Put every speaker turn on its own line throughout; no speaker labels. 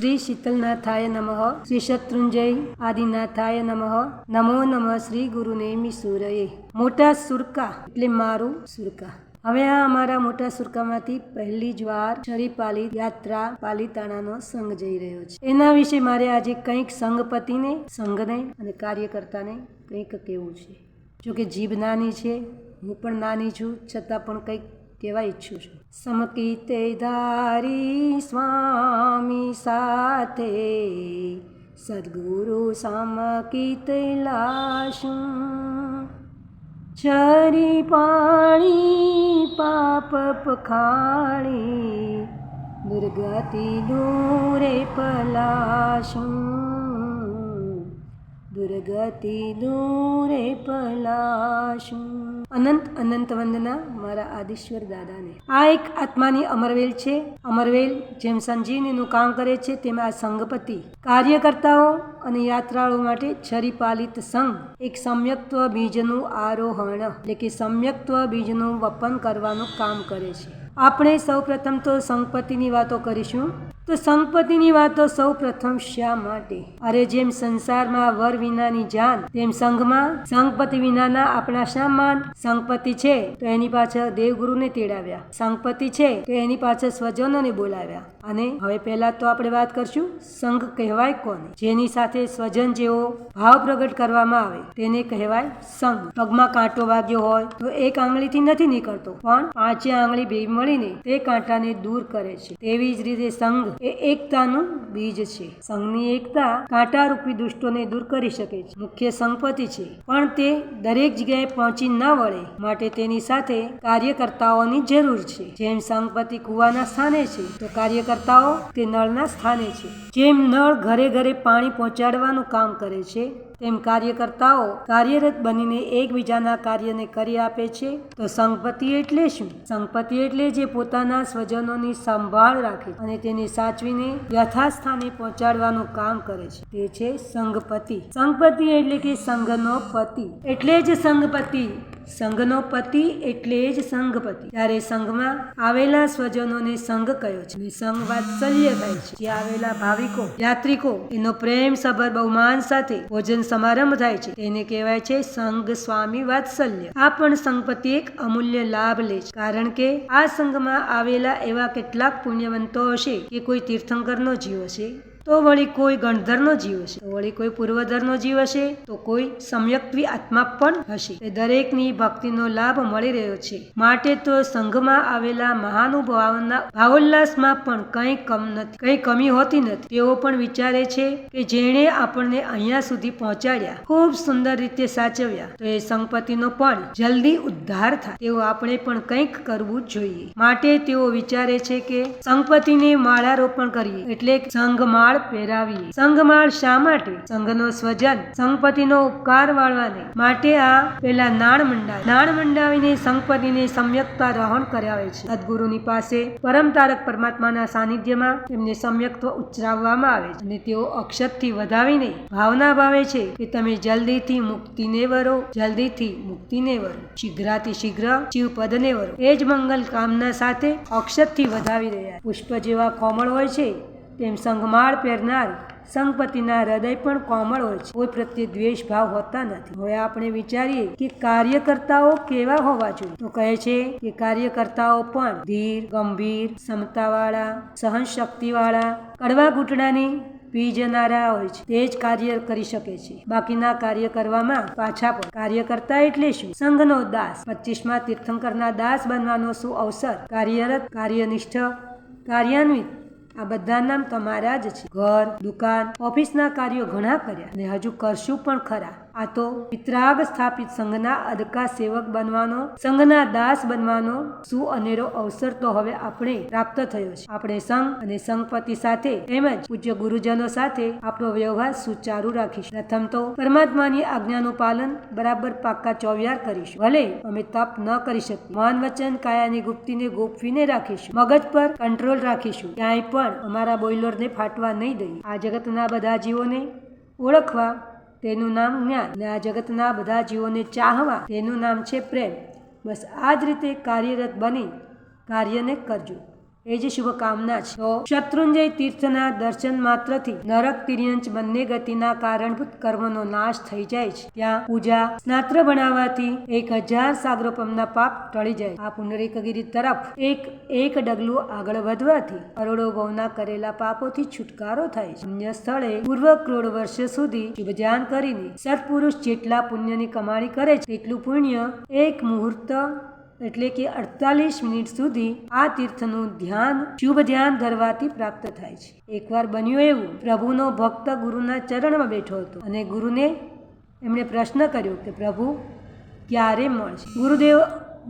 શ્રી શીતલનાથાય નમઃ, શ્રી શત્રુંજય આદિનાથાય નમઃ, નમો નમઃ શ્રી ગુરુનેમી સૂરયે. મોટા સુરકા એટલે મારું સુરકા. હવે આ અમારા મોટા સુરકામાંથી પહેલી જ વાર છરીપાલી યાત્રા પાલીતાણાનો સંઘ જઈ રહ્યો છે. એના વિશે મારે આજે કંઈક સંઘપતિને, સંઘને અને કાર્યકર્તાને કંઈક કહેવું છે. જોકે જીભ નાની છે, હું પણ નાની છું, છતાં પણ કંઈક કહેવા ઈચ્છું છું. સમકીતે ધારી સ્વામી સાથે સદગુરુ સમકીતે લાશું, છરી પાણી પાપ પખાળી દુર્ગતિ દૂરે પલાશું, દુર્ગતિ દૂરે પલાશું. અનંત અનંત વંદના મારા આદિશ્વર દાદાને. આ એક આત્માની અમરવેલ છે. અમરવેલ જેમ સંજીવનીનું કામ કરે છે, તેમ આ સંઘપતિ કાર્યકર્તાઓ અને યાત્રાળુઓ માટે છરીપાલિત સંઘ એક સમ્યક્ત્વ બીજનું આરોહણ એટલે કે સમ્યક્ત્વ બીજનું વપન કરવાનું કામ કરે છે. આપણે સૌ પ્રથમ તો સંઘપતિની વાતો કરીશું. તો સંઘપતિની વાતો સૌ પ્રથમ શા માટે? અરે જેમ સંસારમાં વર વિનાની જાન, તેમ સંઘમાં સંઘપતિ વિનાના આપણા શા માન? સંઘપતિ છે તો એની પાછળ દેવગુરુને તેડાવ્યા, સંઘપતિ છે તો એની પાછળ સ્વજનોને બોલાવ્યા. અને હવે પહેલા તો આપણે વાત કરશું સંઘ કહેવાય કોને? જેની સાથે સ્વજન જેવો ભાવ પ્રગટ કરવામાં આવે તેને કહેવાય સંઘ. પગમાં કાંટો વાગ્યો હોય તો એક આંગળીથી નથી નીકળતો, પણ પાંચે આંગળી બે મળીને તે કાંટાને દૂર કરે છે. તેવી જ રીતે સંઘ એ એકતાનું બીજ છે. સંઘની એકતા કાંટારૂપી દુષ્ટોને દૂર કરી શકે છે. મુખ્ય સંઘપતિ છે, પણ તે દરેક જગ્યાએ પહોંચી ન વળે, માટે તેની સાથે કાર્યકર્તાઓની જરૂર છે. જેમ સંઘપતિ કુવાના સ્થાને છે, તો કાર્યકર્તાઓ તે નળના સ્થાને છે. જેમ નળ ઘરે ઘરે પાણી પહોંચાડવાનું કામ કરે છે, તેમ કાર્યકર્તાઓ કાર્યરત બનીને એકબીજાના કાર્યને કરી આપે છે. તો સંઘપતિ એટલે શું? સંઘપતિ એટલે જે પોતાના સ્વજનોની સંભાળ રાખે અને તેને સાચવીને યથાસ્થાને પહોંચાડવાનું કામ કરે છે, તે છે સંઘપતિ. સંઘપતિ એટલે કે સંઘનો પતિ એટલે જ સંઘપતિ. સંઘનો પતિ એટલે જ સંઘપતિ. ત્યારે સંઘમાં આવેલા સ્વજનોને સંઘ કયો છે. સંઘ વાત્સલ્ય થાય છે. જે આવેલા ભાવિકો યાત્રિકો એનો પ્રેમ સભર બહુમાન સાથે ભોજન સમારંભ થાય છે, તેને કહેવાય છે સંઘ સ્વામી વાત્સલ્ય. આ પણ સંઘપતિ એક અમૂલ્ય લાભ લે છે, કારણ કે આ સંઘમાં આવેલા એવા કેટલાક પુણ્યવંતો હશે કે કોઈ તીર્થંકરનો જીવ હશે, તો વળી કોઈ ગણધરનો જીવ હશે, તો વળી કોઈ પૂર્વધરનો જીવ હશે, તો કોઈ સમ્યક્ત્વી આત્મા પણ હશે. એ દરેકની ભક્તિનો લાભ મળી રહ્યો છે. માટે તો સંઘમાં આવેલા મહાનુભાવોના ભાવોલ્લાસમાં પણ કંઈ કમી હોતી નથી. તેઓ પણ વિચારે છે કે જેણે આપણને અહીંયા સુધી પહોંચાડ્યા, ખૂબ સુંદર રીતે સાચવ્યા, તો એ સંઘપતિનો પણ જલ્દી ઉદ્ધાર થાય તેવો આપણે પણ કંઈક કરવું જોઈએ. માટે તેઓ વિચારે છે કે સંઘપતિને માળારોપણ કરીએ, એટલે સંઘમાળ પહેરાવીએ. સંઘમાળ શા માટે? સંઘનો સ્વજન સંઘપતિનો ઉપકાર વાળવાને માટે આ પેલા નાણ મંડાવીને સંઘપતિને સમ્યકતા રોહણ કરાવે છે. સદગુરુની પાસે પરમ તારક પરમાત્માના સાનિધ્યમાં એમને સમ્યક્ત્વ ઉચ્ચારવામાં આવે છે, અને તેઓ અક્ષરથી વધાવીને ભાવના ભાવે છે કે તમે જલ્દીથી મુક્તિને વરો, જલ્દીથી મુક્તિને વરો, શીઘ્રાથી શીઘ્ર શિવપદને વરો. એ જ મંગલ કામના સાથે અક્ષરથી વધાવી રહ્યા. પુષ્પ જેવા કોમળ હોય છે, તેમ સંઘમાળ પહેરનાર સંઘપતિના હૃદય પણ કોમળ હોય છે. કોઈ પ્રત્યે દ્વેષ ભાવ હોતા નથી. હવે આપણે વિચારીએ કે કાર્યકર્તાઓ કેવા હોવા જોઈએ. તો કહે છે કે કાર્યકર્તાઓ પણ ધીર, ગંભીર, સમતાવાળા, સહનશક્તિવાળા, કડવા ઘૂંટણાની પી જનારા હોય છે. તે જ કાર્ય કરી શકે છે. બાકીના કાર્ય કરવામાં પાછા પણ. કાર્યકર્તા એટલે શું? સંઘનો દાસ. 25મા તીર્થંકરના દાસ બનવાનો શું અવસર? કાર્યરત, કાર્યનિષ્ઠ, કાર્યાન્વિત આ બધા નામ તમારા જ છે. ઘર, દુકાન, ઓફિસના કાર્યો ઘણા કર્યા અને હજુ કરશું પણ ખરા. આ તો પિત્રાગ સ્થાપિત સંઘના અદકા સેવક બનવાનો, સંઘના દાસ બનવાનો શું અનેરો અવસર તો હવે આપણે પ્રાપ્ત થયો છે. આપણે સંઘ અને સંઘપતિ સાથે તેમજ પૂજ્ય ગુરુજનો સાથે આપણો વ્યવહાર સુચારુ રાખીશું. પ્રથમ તો પરમાત્માની આજ્ઞાનું પાલન બરાબર પાક્કા ચોવિયાર કરીશું. ભલે અમે તપ ન કરી શકીએ, મન વચન કાયાની ગુપ્તીને ગોપવીને રાખીશું. મગજ પર કંટ્રોલ રાખીશું. ક્યાંય પણ અમારા બોઇલરને ફાટવા નહીં દઈએ. આ જગતના બધા જીવોને ઓળખવા, તેનું નામ જ્ઞાન, અને આ જગતના બધા જીવોને ચાહવા, તેનું નામ છે પ્રેમ. બસ આ જ રીતે કાર્યરત બની કાર્યને કરજો. એ જ શુભકામના છે. તો શત્રુંજય તીર્થના દર્શન માત્રથી નરક તિર્યંચ બંને ગતિના કારણભૂત કર્મનો નાશ થઈ જાય છે. ત્યાં પૂજા સ્નાત્ર બનાવવાથી 1000 સાગરોપમના પાપ ટળી જાય. આ પુંડરીકગિરી તરફ એક ડગલું આગળ વધવાથી કરોડો ભવના કરેલા પાપોથી છુટકારો થાય છે. અન્ય સ્થળે પૂર્વ કરોડ વર્ષ સુધી શુભ ધ્યાન કરીને સત્પુરુષ જેટલા પુણ્યની કમાણી કરે છે તેટલું પુણ્ય એક મુહૂર્ત એટલે કે 48 મિનિટ સુધી આ તીર્થનું ધ્યાન શુભ ધ્યાન ધરવાથી પ્રાપ્ત થાય છે. એકવાર બન્યું એવું, પ્રભુનો ભક્ત ગુરુના ચરણમાં બેઠો હતો અને ગુરુને એમણે પ્રશ્ન કર્યો કે પ્રભુ ક્યારે મળશે? ગુરુદેવ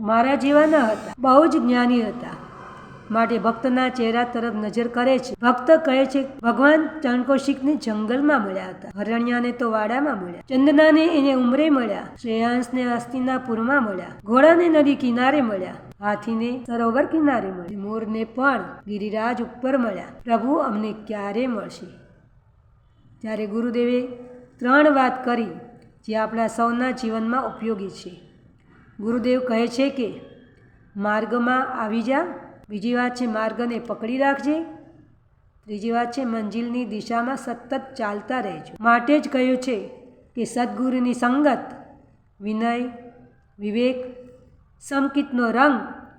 મારા જેવા ન હતા, બહુ જ જ્ઞાની હતા, માટે ભક્તના ચહેરા તરફ નજર કરે છે. ભક્ત કહે છે ભગવાન ચાણકોશિકને જંગલમાં મળ્યા હતા, હરણ્યાને તો વાડામાં મળ્યા, ચંદનાને એને ઉમરે મળ્યા, શ્રેયાંશને હસ્તિનાપુરમાં મળ્યા, ઘોડાને નદી કિનારે મળ્યા, હાથીને સરોવર કિનારે મળ્યા, મોરને પણ ગિરિરાજ ઉપર મળ્યા. પ્રભુ અમને ક્યારે મળશે? ત્યારે ગુરુદેવે 3 વાત કરી જે આપણા સૌના જીવનમાં ઉપયોગી છે. ગુરુદેવ કહે છે કે માર્ગમાં આવી જા, બીજી વાત છે માર્ગને પકડી રાખજે, ત્રીજી વાત છે મંજિલની દિશામાં સતત ચાલતા રહેજો. માટે જ કહ્યું છે કે સદગુરુની સંગત વિનય, વિવેક, સમકિતનો રંગ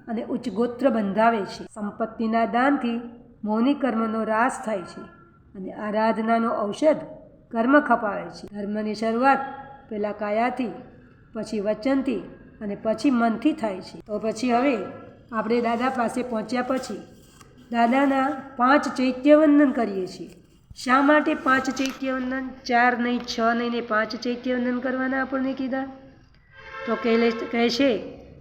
અને ઉચ્ચ ગોત્ર બંધાવે છે. સંપત્તિના દાનથી મૌનિક કર્મનો રાસ થાય છે અને આરાધનાનો ઔષધ કર્મ ખપાવે છે. ધર્મની શરૂઆત પહેલાં કાયાથી, પછી વચનથી અને પછી મનથી થાય છે. તો પછી હવે આપણે દાદા પાસે પહોંચ્યા પછી દાદાના 5 ચૈત્યવંદન કરીએ છીએ. શા માટે 5 ચૈત્યવંદન? 4 નહીં, 6 નહીં ને 5 ચૈત્યવંદન કરવાના આપણને કીધા? તો કહે છે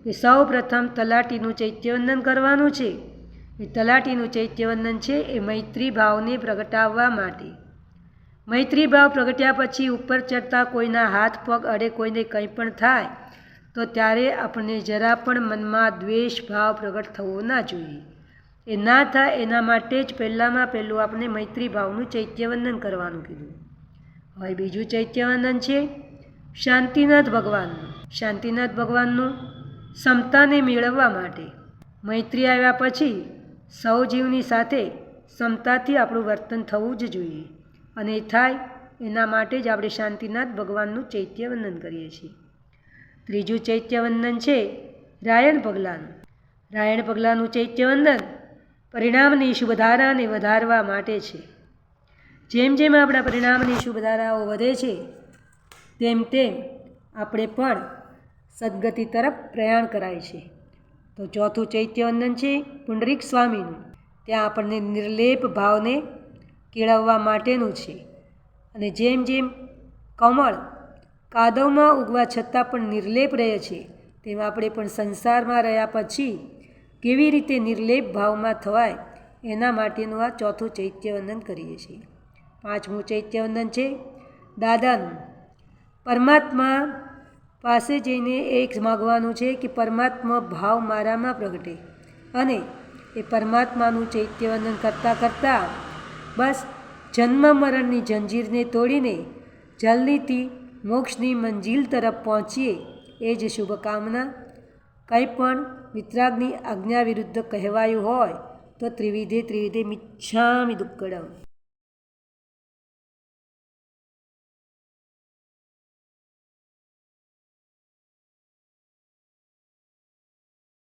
કે સૌ પ્રથમ તલાટીનું ચૈત્યવંદન કરવાનું છે. એ તલાટીનું ચૈત્યવંદન છે એ મૈત્રી ભાવને પ્રગટાવવા માટે. મૈત્રી ભાવ પ્રગટ્યા પછી ઉપર ચડતા કોઈના હાથ પગ અડે, કોઈને કંઈ પણ થાય તો ત્યારે આપણને જરા પણ મનમાં દ્વેષ ભાવ પ્રગટ થવો ના જોઈએ. એ ના થાય એના માટે જ પહેલાં આપણે મૈત્રી ભાવનું ચૈત્યવંદન કરવાનું કીધું. હવે બીજું ચૈત્યવંદન છે શાંતિનાથ ભગવાનનું. શાંતિનાથ ભગવાનનું સમતાને મેળવવા માટે મૈત્રી આવ્યા પછી સૌ જીવની સાથે સમતાથી આપણું વર્તન થવું જ જોઈએ, અને એ થાય એના માટે જ આપણે શાંતિનાથ ભગવાનનું ચૈત્યવંદન કરીએ છીએ. ત્રીજું ચૈત્યવંદન છે રાયણ પગલાનું. રાયણ પગલાનું ચૈત્યવંદન પરિણામની શુભધારાને વધારવા માટે છે. જેમ જેમ આપણા પરિણામની શુભધારાઓ વધે છે તેમ તેમ આપણે પણ સદગતિ તરફ પ્રયાણ કરાય છે. તો ચોથું ચૈત્યવંદન છે પુંડરીક સ્વામીનું. ત્યાં આપણને નિર્લેપ ભાવને કેળવવા માટેનું છે. અને જેમ જેમ કમળ કાદવમાં ઉગવા છતાં પણ નિર્લેપ રહે છે, તેમ આપણે પણ સંસારમાં રહ્યા પછી કેવી રીતે નિર્લેપ ભાવમાં થવાય એના માટેનું આ ચોથું ચૈત્યવંદન કરીએ છીએ. પાંચમું ચૈત્યવંદન છે દાદાનું. પરમાત્મા પાસે જઈને એક માગવાનું છે કે પરમાત્મા ભાવ મારામાં પ્રગટે, અને એ પરમાત્માનું ચૈત્યવંદન કરતાં કરતાં બસ જન્મ મરણની જંજીરને તોડીને જલ્દીથી મોક્ષની મંજિલ તરફ પહોંચીએ એ જ શુભકામના. કંઈ પણ વિતરાગની આજ્ઞા વિરુદ્ધ કહેવાયું હોય તો ત્રિવિધે મિચ્છામિ દુક્કડમ.